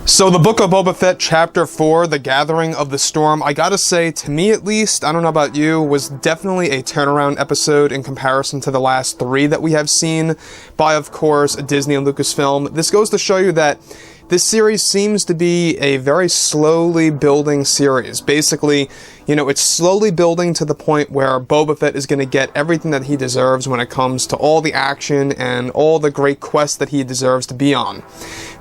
So the Book of Boba Fett, Chapter 4, The Gathering of the Storm, I gotta say, to me at least, I don't know about you, was definitely a turnaround episode in comparison to the last 3 that we have seen by, of course, Disney and Lucasfilm. This goes to show you that this series seems to be a very slowly building series. Basically, it's slowly building to the point where Boba Fett is going to get everything that he deserves when it comes to all the action and all the great quests that he deserves to be on.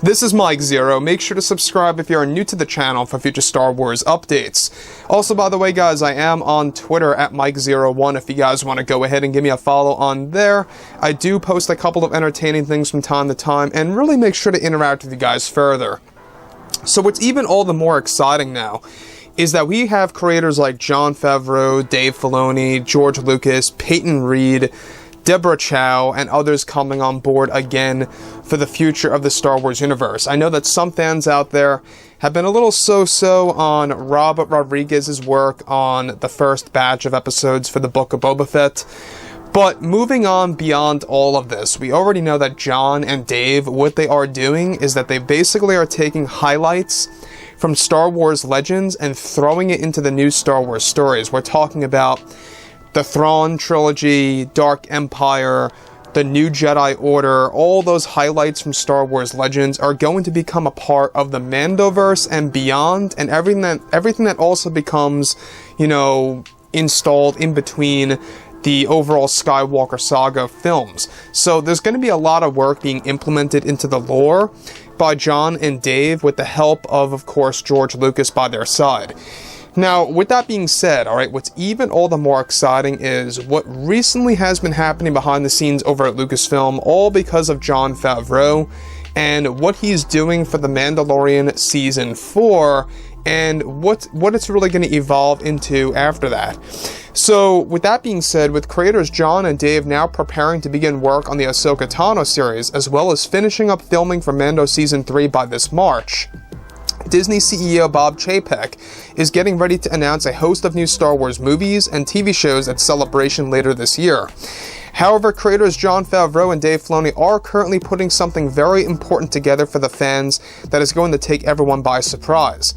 This is Mike Zero. Make sure to subscribe if you are new to the channel for future Star Wars updates. Also, by the way, guys, I am on Twitter at Mike01 if you guys want to go ahead and give me a follow on there. I do post a couple of entertaining things from time to time and really make sure to interact with you guys further. So what's even all the more exciting now is that we have creators like Jon Favreau, Dave Filoni, George Lucas, Peyton Reed, Deborah Chow, and others coming on board again for the future of the Star Wars universe. I know that some fans out there have been a little so-so on Robert Rodriguez's work on the first batch of episodes for the Book of Boba Fett. But moving on beyond all of this, we already know that Jon and Dave, what they are doing is that they basically are taking highlights from Star Wars Legends and throwing it into the new Star Wars stories. We're talking about the Thrawn trilogy, Dark Empire, the New Jedi Order. All those highlights from Star Wars Legends are going to become a part of the mandoverse and beyond, and everything that also becomes, installed in between the overall Skywalker saga films. So there's going to be a lot of work being implemented into the lore by Jon and Dave with the help of course, George Lucas by their side. Now, with that being said, alright, what's even all the more exciting is what recently has been happening behind the scenes over at Lucasfilm, all because of Jon Favreau and what he's doing for The Mandalorian Season 4 and what it's really going to evolve into after that. So, with that being said, with creators Jon and Dave now preparing to begin work on the Ahsoka Tano series, as well as finishing up filming for Mando Season 3 by this March, Disney CEO Bob Chapek is getting ready to announce a host of new Star Wars movies and TV shows at Celebration later this year. However, creators Jon Favreau and Dave Filoni are currently putting something very important together for the fans that is going to take everyone by surprise.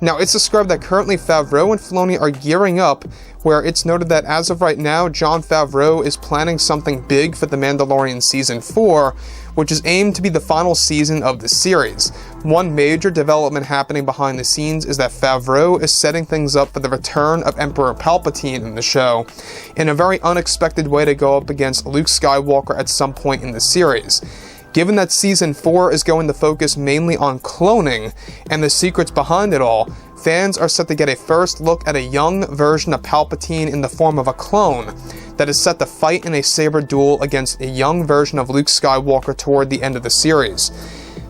Now, it's described that currently Favreau and Filoni are gearing up, where it's noted that as of right now, Jon Favreau is planning something big for The Mandalorian Season 4, which is aimed to be the final season of the series. One major development happening behind the scenes is that Favreau is setting things up for the return of Emperor Palpatine in the show, in a very unexpected way to go up against Luke Skywalker at some point in the series. Given that Season 4 is going to focus mainly on cloning and the secrets behind it all, fans are set to get a first look at a young version of Palpatine in the form of a clone that is set to fight in a saber duel against a young version of Luke Skywalker toward the end of the series.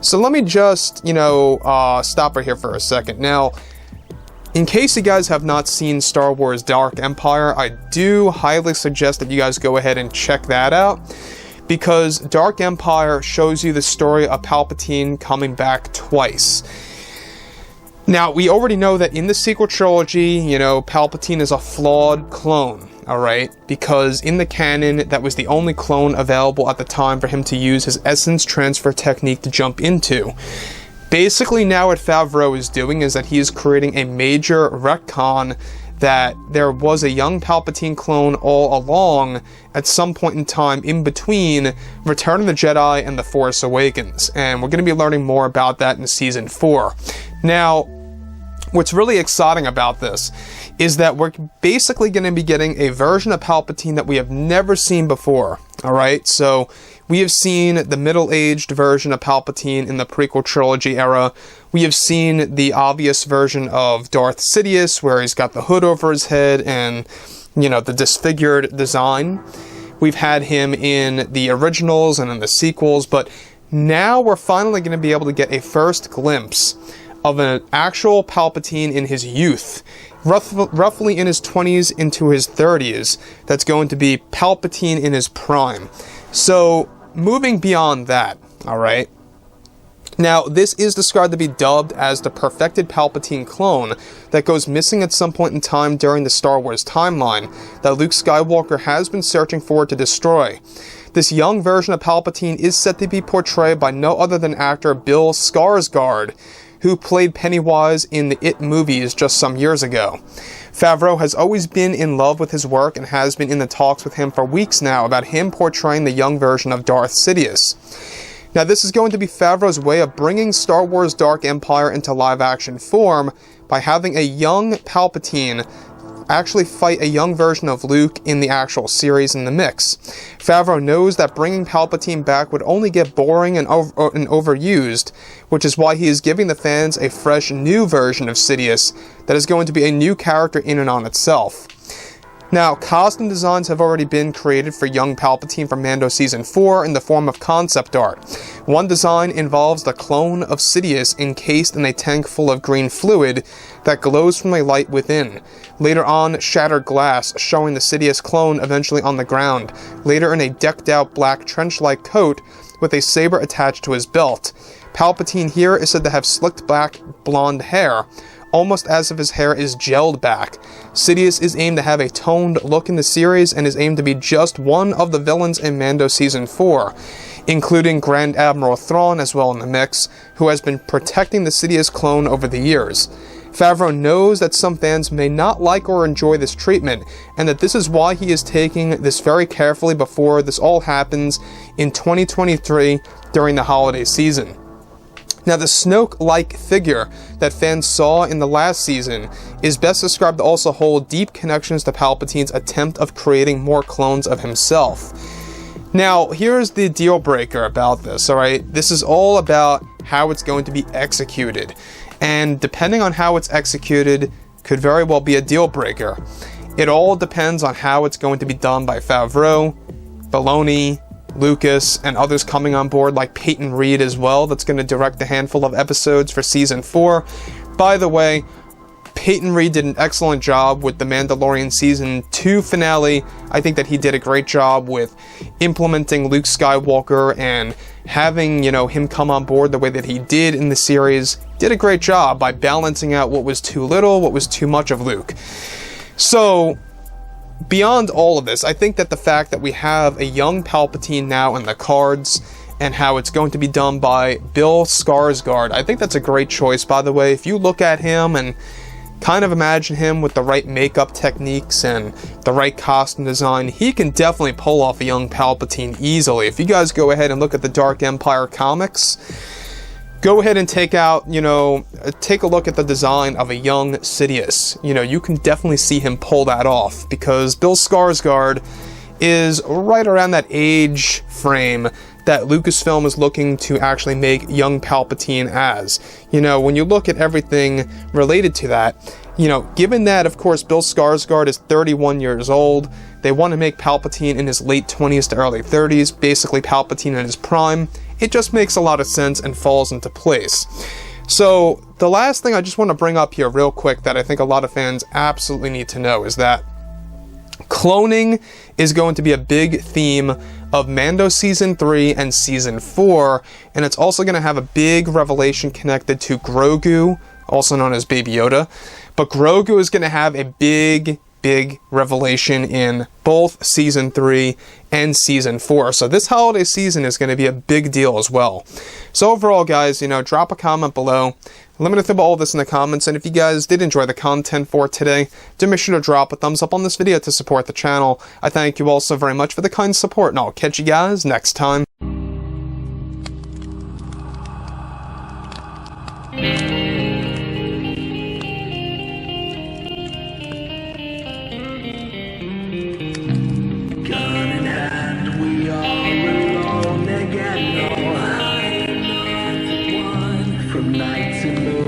So let me just, stop right here for a second. Now, in case you guys have not seen Star Wars Dark Empire, I do highly suggest that you guys go ahead and check that out, because Dark Empire shows you the story of Palpatine coming back twice. Now, we already know that in the sequel trilogy, Palpatine is a flawed clone, alright? Because in the canon, that was the only clone available at the time for him to use his essence transfer technique to jump into. Basically, now what Favreau is doing is that he is creating a major retcon that there was a young Palpatine clone all along at some point in time in between Return of the Jedi and The Force Awakens. And we're going to be learning more about that in Season 4. Now, what's really exciting about this is that we're basically going to be getting a version of Palpatine that we have never seen before. Alright, so we have seen the middle-aged version of Palpatine in the prequel trilogy era. We have seen the obvious version of Darth Sidious, where he's got the hood over his head and, the disfigured design. We've had him in the originals and in the sequels, but now we're finally going to be able to get a first glimpse of an actual Palpatine in his youth, roughly in his 20s into his 30s, that's going to be Palpatine in his prime. So, moving beyond that, alright? Now, this is described to be dubbed as the perfected Palpatine clone that goes missing at some point in time during the Star Wars timeline that Luke Skywalker has been searching for to destroy. This young version of Palpatine is set to be portrayed by no other than actor Bill Skarsgård, who played Pennywise in the It movies just some years ago. Favreau has always been in love with his work and has been in the talks with him for weeks now about him portraying the young version of Darth Sidious. Now, this is going to be Favreau's way of bringing Star Wars Dark Empire into live-action form by having a young Palpatine actually fight a young version of Luke in the actual series in the mix. Favreau knows that bringing Palpatine back would only get boring and overused, which is why he is giving the fans a fresh new version of Sidious that is going to be a new character in and on itself. Now, costume designs have already been created for young Palpatine for Mando Season 4 in the form of concept art. One design involves the clone of Sidious encased in a tank full of green fluid that glows from a light within. Later on, shattered glass showing the Sidious clone eventually on the ground, later in a decked-out black trench-like coat with a saber attached to his belt. Palpatine here is said to have slicked back blonde hair, almost as if his hair is gelled back. Sidious is aimed to have a toned look in the series and is aimed to be just one of the villains in Mando Season 4, including Grand Admiral Thrawn as well in the mix, who has been protecting the Sidious clone over the years. Favreau knows that some fans may not like or enjoy this treatment, and that this is why he is taking this very carefully before this all happens in 2023 during the holiday season. Now, the Snoke-like figure that fans saw in the last season is best described to also hold deep connections to Palpatine's attempt of creating more clones of himself. Now, here's the deal breaker about this, alright? This is all about how it's going to be executed. And depending on how it's executed, could very well be a deal breaker. It all depends on how it's going to be done by Favreau, Filoni, Lucas, and others coming on board like Peyton Reed as well, that's going to direct a handful of episodes for Season 4. By the way, Peyton Reed did an excellent job with the Mandalorian Season 2 finale. I think that he did a great job with implementing Luke Skywalker and having, him come on board the way that he did in the series. Did a great job by balancing out what was too little, what was too much of Luke. So, beyond all of this, I think that the fact that we have a young Palpatine now in the cards, and how it's going to be done by Bill Skarsgård, I think that's a great choice, by the way. If you look at him and kind of imagine him with the right makeup techniques and the right costume design, he can definitely pull off a young Palpatine easily. If you guys go ahead and look at the Dark Empire comics, go ahead and take a look at the design of a young Sidious. You can definitely see him pull that off, because Bill Skarsgård is right around that age frame that Lucasfilm is looking to actually make young Palpatine as. When you look at everything related to that, given that, of course, Bill Skarsgård is 31 years old, they want to make Palpatine in his late 20s to early 30s, basically Palpatine in his prime. It just makes a lot of sense and falls into place. So, the last thing I just want to bring up here real quick that I think a lot of fans absolutely need to know is that cloning is going to be a big theme of Mando Season 3 and Season 4, and it's also going to have a big revelation connected to Grogu, also known as Baby Yoda. But Grogu is going to have a big revelation in both Season 3 and Season 4. So this holiday season is going to be a big deal as well. So overall, guys, drop a comment below. Let me know about all this in the comments, and if you guys did enjoy the content for today, do make sure to drop a thumbs up on this video to support the channel. I thank you all so very much for the kind support, and I'll catch you guys next time. From night to morning.